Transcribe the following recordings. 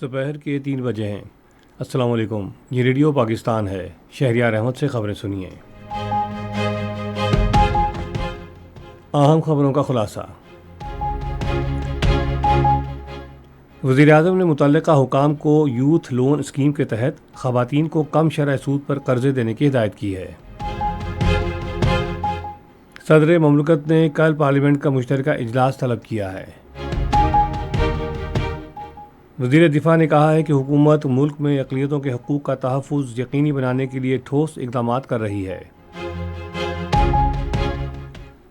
दोपहर के 3 बजे हैं। अस्सलाम वालेकुम। ये रेडियो पाकिस्तान है। शहरियार अहमद से खबरें सुनिए। अहम खबरों का खुलासा। वज़ीर-ए-आज़म ने मुतल्लिका हुकाम को यूथ लोन स्कीम के तहत ख़वातीन को कम शरह सूद पर कर्ज़े देने की हिदायत की है। सदर ममलकत ने कल पार्लियामेंट का मुश्तरका इजलास तलब किया है। वज़ीर दिफा ने कहा है कि हुकूमत मुल्क में अक़लियतों के हकूक़ का तहफ़्फ़ुज़ यकीनी बनाने के लिए ठोस इक़दामात कर रही है।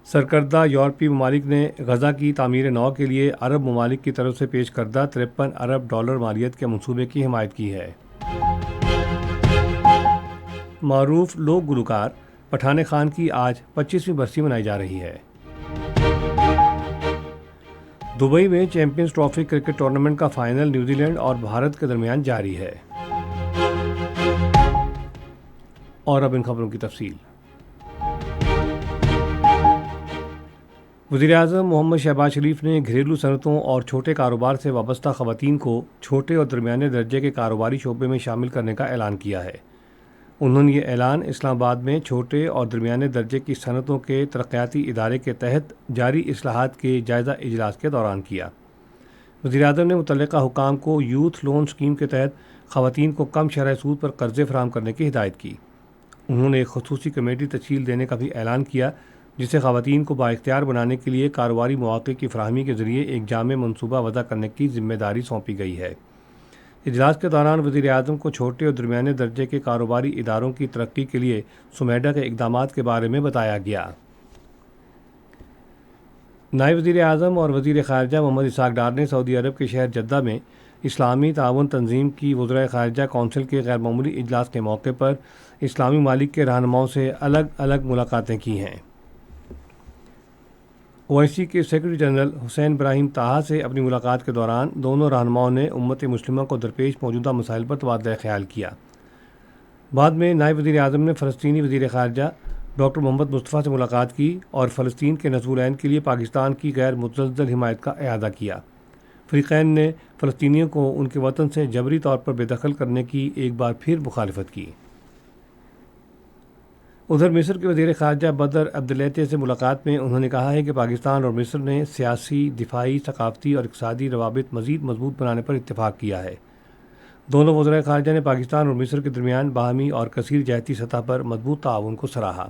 सरकर्दा यूरोपीय ममालिक ने गज़ा की तामीर नौ के लिए अरब ममालिक की तरफ से पेश करदा 53 अरब डॉलर मालियत के मंसूबे की हिमायत की है। मारूफ लोक गुलकार पठान खान की आज 25वीं बरसी मनाई जा रही है। दुबई में चैंपियंस ट्रॉफी क्रिकेट टूर्नामेंट का फाइनल न्यूजीलैंड और भारत के दरमियान जारी है। और अब इन खबरों की तफसील। वज़ीर-ए-आज़म मोहम्मद शहबाज शरीफ ने घरेलू सनतों और छोटे कारोबार से वाबस्ता ख़वातीन को छोटे और दरमियाने दर्जे के कारोबारी शोबे में शामिल करने का ऐलान किया है। उन्होंने ये ऐलान इस्लामाबाद में छोटे और दरमियाने दर्जे की सनतों के तरक्याती इदारे के तहत जारी इस्लाहात के जायज़ा इजलास के दौरान किया। वज़ीर-ए-आज़म ने मुतल्लिका हुकाम को यूथ लोन स्कीम के तहत ख़वातीन को कम शरह सूद पर कर्ज़े फराहम करने की हिदायत की। उन्होंने एक ख़ुसूसी कमेटी तश्कील देने का भी ऐलान किया, जिसे ख़वातीन को बाइख्तियार बनाने के लिए कारोबारी मौक़े की फ़राहमी के ज़रिए एक जामे मनसूबा वज़ा करने की ज़िम्मेदारी सौंपी गई है। इजलास के दौरान वज़ीर-ए-आज़म को छोटे और दरमियाने दर्जे के कारोबारी इदारों की तरक्की के लिए सुमेडा के इक़दामात के बारे में बताया गया। नायब वज़ीर-ए-आज़म और वज़ीर ख़ारिजा मोहम्मद इसहाक़ डार ने सऊदी अरब के शहर जद्दा में इस्लामी ताउन तंजीम की वज़राए ख़ारिजा कौंसिल के गैर मामूली इजलास के मौके पर इस्लामी ममालिक के रहनुमाओं से अलग अलग मुलाकातें की हैं। ओआईसी के सेक्रेटरी जनरल हुसैन इब्राहिम ताहा से अपनी मुलाकात के दौरान दोनों रहनुमाओं ने उम्मत मुस्लिमा को दरपेश मौजूदा मसाइल पर तबादला ख्याल किया। बाद में नायब वज़ीर-ए-आज़म ने फ़लस्तीनी वज़ीर ख़ारिजा डॉक्टर मोहम्मद मुस्तफ़ा से मुलाकात की और फ़लस्तीन के नज़्वुल-ऐन के लिए पाकिस्तान की गैर मुतज़्ज़ल हिमायत का इआदा किया। फ़रीक़ैन ने फ़लस्तीनियों को उनके वतन से जबरी तौर पर बेदखल करने की एक बार फिर मुखालफत की। उधर मिस्र के वज़ीर ख़ारिजा बदर अब्दुल्लैती से मुलाकात में उन्होंने कहा है कि पाकिस्तान और मिस्र ने सियासी, दिफाई, सकाफ़ती और इक़्तिसादी रवाबित मज़ीद मजबूत बनाने पर इत्तेफाक किया है। दोनों वज़राए ख़ारिजा ने पाकिस्तान और मिस्र के दरमियान बाहमी और कसीर जहती सतह पर मजबूत ताउन को सराहा।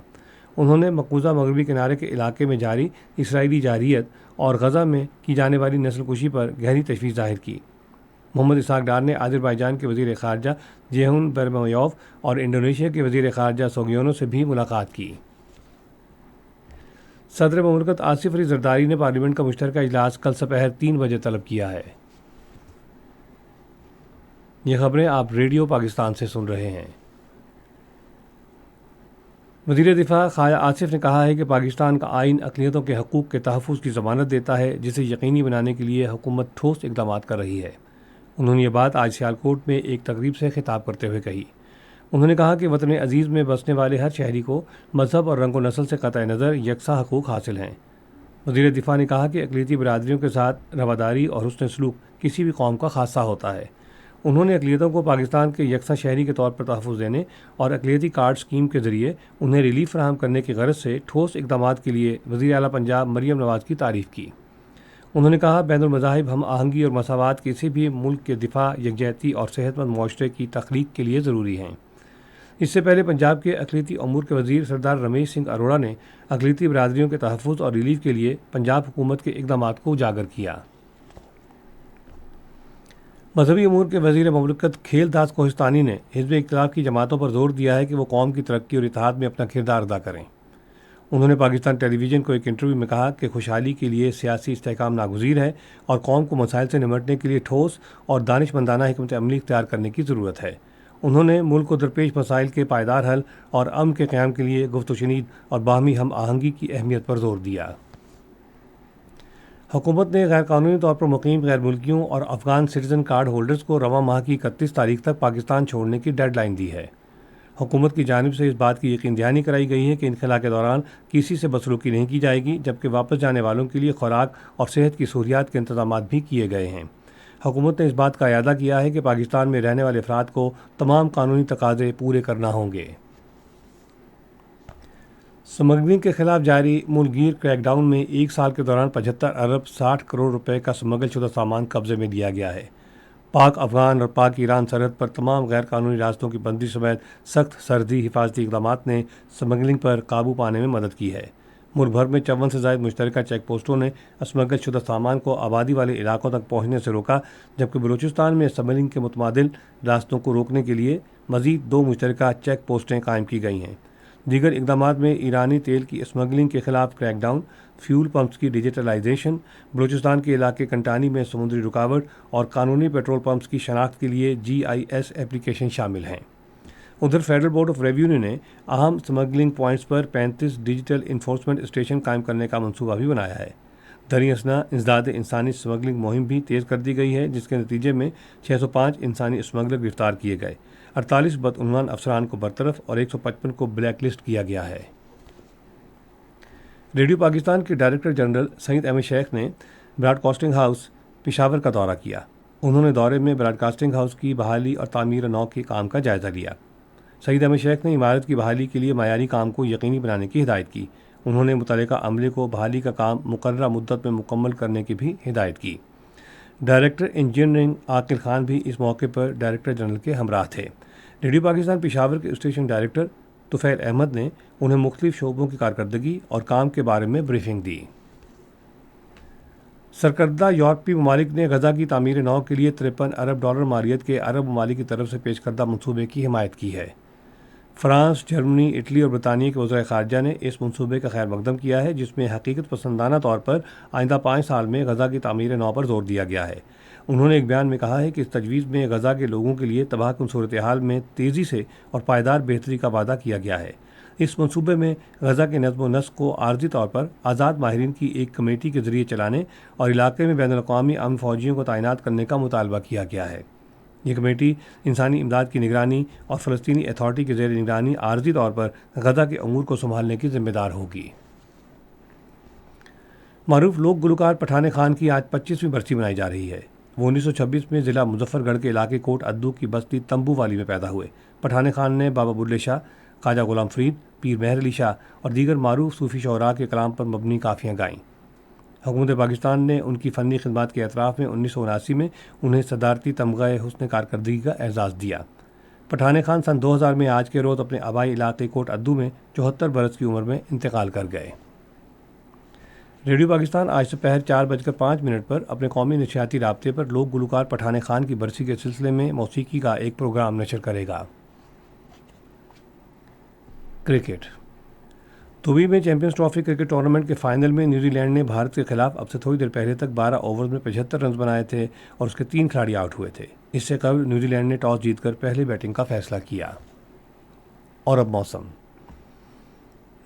उन्होंने मक़बूज़ा मगरबी किनारे के इलाके में जारी इसराइली जारियत और गज़ा में की जाने वाली नस्लकुशी पर गहरी तशवीश ज़ाहिर की। मोहम्मद इसहाक़ डार ने अज़रबैजान के वज़ीर ख़ारिजा जेहुन बेरमेयोव और इंडोनेशिया के वज़ीर ख़ारिजा सोगियोनो से भी मुलाकात की। सदर ममलकत आसिफ अली ज़रदारी ने पार्लियामेंट का मुश्तरका इजलास कल दोपहर 3 बजे तलब किया है। ये खबरें आप रेडियो पाकिस्तान से सुन रहे हैं। वज़ीर दिफा ख़ाजा आसिफ ने कहा है कि पाकिस्तान का आइन अक़लियतों के हकूक़ के तहफ़्फ़ुज़ की ज़मानत देता है, जिसे यकीनी बनाने के लिए हुकूमत ठोस इक़दामात कर रही है। उन्होंने ये बात आज सियालकोट में एक तकरीब से खिताब करते हुए कही। उन्होंने कहा कि वतन अज़ीज़ में बसने वाले हर शहरी को मज़हब और रंग व नस्ल से क़तई नज़र यकसा हकूक़ हासिल हैं। वज़ीर दिफा ने कहा कि अक़लियती बरादरियों के साथ रवादारी और हुस्न सलूक किसी भी कौम का ख़ासा होता है। उन्होंने अक़लियतों को पाकिस्तान के यकसा शहरी के तौर पर तहफ़्फ़ुज़ देने और अक़लियती कार्ड स्कीम के ज़रिए उन्हें रिलीफ फराहम करने की गरज से ठोस इक़दामात के लिए वज़ीर आला पंजाब मरियम नवाज़ की तारीफ़ की। उन्होंने कहा, बैनुल मज़ाहिब हम आहंगी और मसावात किसी भी मुल्क के दिफा, यकजहती और सेहतमंद मुआशरे की तख्लीक के लिए ज़रूरी हैं। इससे पहले पंजाब के अक़लियती अमूर के वज़ीर सरदार रमेश सिंह अरोड़ा ने अक़लियती बरादरियों के तहफ़्फ़ुज़ और रिलीफ के लिए पंजाब हुकूमत के इक़दामात को उजागर किया। मजहबी अमूर के वज़ीर ममलकत खेलदास कोहिस्तानी ने हिज़्ब इख्तिलाफ की जमातों पर जोर दिया है कि वो कौम की तरक्की और इत्तेहाद में अपना किरदार अदा करें। उन्होंने पाकिस्तान टेलीविज़न को एक इंटरव्यू में कहा कि खुशहाली के लिए सियासी इस्तेहकाम नागुज़ीर है और कौम को मसाइल से निमटने के लिए ठोस और दानिशमंदाना हिकमत अमली इख्तियार करने की ज़रूरत है। उन्होंने मुल्क को दरपेश मसाइल के पायदार हल और अमन के क़याम के लिए गुफ्त-व-शनीद और बाहमी हम आहंगी की अहमियत पर जोर दिया। हुकूमत ने गैर कानूनी तौर पर मुकीम गैर मुल्कियों और अफ़गान सिटीज़न कार्ड होल्डर्स को रवां माह की 31 तारीख तक पाकिस्तान छोड़ने की डेडलाइन दी है। हुकूमत की जानिब से इस बात की यकीन दहानी कराई गई है कि इनखला के दौरान किसी से बदसलूकी नहीं की जाएगी, जबकि वापस जाने वालों के लिए खुराक और सेहत की सहूलियात के इंतजाम भी किए गए हैं। حکومت نے اس بات کا اعادہ کیا ہے کہ پاکستان میں رہنے والے افراد کو تمام قانونی تقاضے پورے کرنا ہوں گے۔ سمگلنگ کے خلاف جاری ملک گیر کریک ڈاؤن میں ایک سال کے دوران 75 ارب 60 کروڑ روپے کا سمگل شدہ سامان قبضے میں لیا گیا ہے۔ پاک افغان اور پاک ایران سرحد پر تمام غیر قانونی راستوں کی بندی سمیت سخت سرحدی حفاظتی اقدامات نے سمگلنگ پر قابو پانے میں مدد کی ہے۔ ملک بھر میں 54 سے زائد مشترکہ چیک پوسٹوں نے اسمگل شدہ سامان کو آبادی والے علاقوں تک پہنچنے سے روکا، جبکہ بلوچستان میں اسمگلنگ کے متبادل راستوں کو روکنے کے لیے مزید 2 مشترکہ چیک پوسٹیں قائم کی گئی ہیں۔ دیگر اقدامات میں ایرانی تیل کی اسمگلنگ کے خلاف کریک ڈاؤن، فیول پمپس کی ڈیجیٹلائزیشن، بلوچستان کے علاقے کنٹانی میں سمندری رکاوٹ اور قانونی پیٹرول پمپس کی شناخت کے لیے GIS ایپلیکیشن شامل ہیں۔ ادھر فیڈرل بورڈ آف ریونیو نے اہم سمگلنگ پوائنٹس پر 35 ڈیجیٹل انفورسمنٹ اسٹیشن قائم کرنے کا منصوبہ بھی بنایا ہے۔ دریں اثنا انسداد انسانی سمگلنگ مہم بھی تیز کر دی گئی ہے، جس کے نتیجے میں 605 انسانی اسمگلر گرفتار کیے گئے، 48 بدعنوان افسران کو برطرف اور 155 کو بلیک لسٹ کیا گیا ہے۔ ریڈیو پاکستان کے ڈائریکٹر جنرل سعید احمد شیخ نے براڈ کاسٹنگ ہاؤس پشاور کا دورہ کیا۔ انہوں نے دورے میں براڈ کاسٹنگ ہاؤس کی بحالی اور تعمیر نو کے کام کا جائزہ لیا۔ سعید احمد شیخ نے عمارت کی بحالی کے لیے معیاری کام کو یقینی بنانے کی ہدایت کی۔ انہوں نے متعلقہ عملے کو بحالی کا کام مقررہ مدت میں مکمل کرنے کی بھی ہدایت کی۔ ڈائریکٹر انجینئرنگ عاقل خان بھی اس موقع پر ڈائریکٹر جنرل کے ہمراہ تھے۔ ریڈیو پاکستان پشاور کے اسٹیشن ڈائریکٹر طفیل احمد نے انہیں مختلف شعبوں کی کارکردگی اور کام کے بارے میں بریفنگ دی۔ سرکردہ یورپی ممالک نے غزہ کی تعمیر نو کے لیے 53 ارب ڈالر مالیت کے عرب ممالک کی طرف سے پیش کردہ منصوبے کی حمایت کی ہے۔ فرانس، جرمنی، اٹلی اور برطانیہ کے وزراء خارجہ نے اس منصوبے کا خیر مقدم کیا ہے، جس میں حقیقت پسندانہ طور پر آئندہ 5 سال میں غزہ کی تعمیر نو پر زور دیا گیا ہے۔ انہوں نے ایک بیان میں کہا ہے کہ اس تجویز میں غزہ کے لوگوں کے لیے تباہ کن صورتحال میں تیزی سے اور پائیدار بہتری کا وعدہ کیا گیا ہے۔ اس منصوبے میں غزہ کے نظم و نسق کو عارضی طور پر آزاد ماہرین کی ایک کمیٹی کے ذریعے چلانے اور علاقے میں بین الاقوامی امن فوجیوں کو تعینات کرنے کا مطالبہ کیا گیا ہے۔ یہ کمیٹی انسانی امداد کی نگرانی اور فلسطینی اتھارٹی کے زیر نگرانی عارضی طور پر غزہ کے امور کو سنبھالنے کی ذمہ دار ہوگی۔ معروف لوک گلوکار پٹھان خان کی آج 25ویں برسی منائی جا رہی ہے۔ وہ 1926 میں ضلع مظفر گڑھ کے علاقے کوٹ ادو کی بستی تمبو والی میں پیدا ہوئے۔ پٹھان خان نے بابا بلے شاہ، خواجہ غلام فرید، پیر مہر علی شاہ اور دیگر معروف صوفی شعراء کے کلام پر مبنی کافیاں گائیں۔ حکومت پاکستان نے ان کی فنی خدمات کے اعتراف میں 1979 میں انہیں صدارتی تمغہ حسن کارکردگی کا اعزاز دیا۔ پٹھان خان سن 2000 میں آج کے روز اپنے آبائی علاقے کوٹ ادو میں 74 برس کی عمر میں انتقال کر گئے۔ ریڈیو پاکستان آج دوپہر 4:05 پر اپنے قومی نشریاتی رابطے پر لوک گلوکار پٹھان خان کی برسی کے سلسلے میں موسیقی کا ایک پروگرام نشر کرے گا۔ کرکٹ۔ دبئی میں چیمپئنز ٹرافی کرکٹ ٹورنامنٹ کے فائنل میں نیوزی لینڈ نے بھارت کے خلاف اب سے تھوڑی دیر پہلے تک 12 اوورز میں 75 رنز بنائے تھے اور اس کے 3 کھلاڑی آؤٹ ہوئے تھے۔ اس سے قبل نیوزی لینڈ نے ٹاس جیت کر پہلے بیٹنگ کا فیصلہ کیا۔ اور اب موسم۔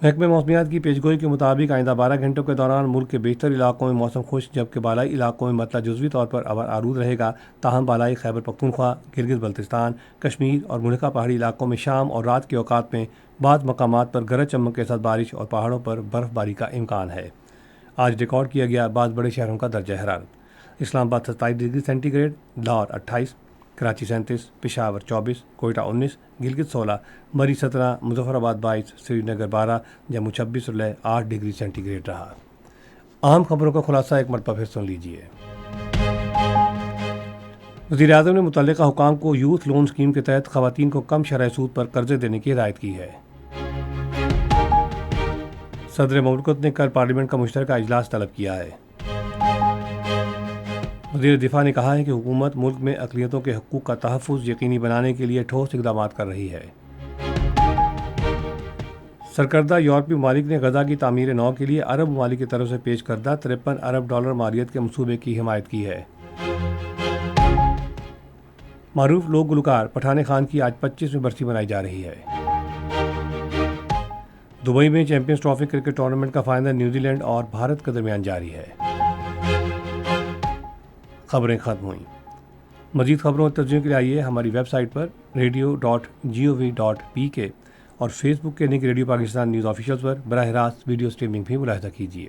محکمہ موسمیات کی پیشگوئی کے مطابق آئندہ 12 گھنٹوں کے دوران ملک کے بیشتر علاقوں میں موسم خشک، جبکہ بالائی علاقوں میں مطلع جزوی طور پر آلود رہے گا، تاہم بالائی خیبر پختونخوا، گلگت بلتستان، کشمیر اور ملکہ پہاڑی علاقوں میں شام اور رات کے اوقات میں بعض مقامات پر گرج چمک کے ساتھ بارش اور پہاڑوں پر برف باری کا امکان ہے۔ آج ریکارڈ کیا گیا بعض بڑے شہروں کا درجہ حرارت۔ Islamabad 27 degree centigrade, Lahore 28، Karachi 37، Peshawar 24، Quetta 19، Gilgit 16، Murree 17، Muzaffarabad 22، سری نگر 12، جموں 26 اور لیہ 8 ڈگری سینٹی گریڈ رہا۔ اہم خبروں کا خلاصہ ایک مرتبہ پھر سن لیجیے۔ وزیر اعظم نے متعلقہ حکام کو یوتھ لون اسکیم کے تحت خواتین کو کم شرح سود پر قرضے دینے کی ہدایت کی ہے۔ صدر مملکت نے کل پارلیمنٹ کا مشترکہ اجلاس طلب کیا ہے۔ وزیر دفاع نے کہا ہے کہ حکومت ملک میں اقلیتوں کے حقوق کا تحفظ یقینی بنانے کے لیے ٹھوس اقدامات کر رہی ہے۔ سرکردہ یورپی ممالک نے غزہ کی تعمیر نو کے لیے عرب ممالک کی طرف سے پیش کردہ 53 ارب ڈالر مالیت کے منصوبے کی حمایت کی ہے۔ معروف لوک گلوکار پٹھان خان کی آج 25ویں برسی منائی جا رہی ہے۔ دبئی میں چیمپئنز ٹرافی کرکٹ ٹورنامنٹ کا فائنل نیوزی لینڈ اور بھارت کے درمیان جاری ہے۔ خبریں ختم ہوئیں۔ مزید خبروں اور تجزیوں کے لیے آئیے ہماری ویب سائٹ پر radio.gov.pk اور فیس بک کے link radio Pakistan news official پر براہ راست ویڈیو اسٹریمنگ بھی ملاحظہ کیجیے۔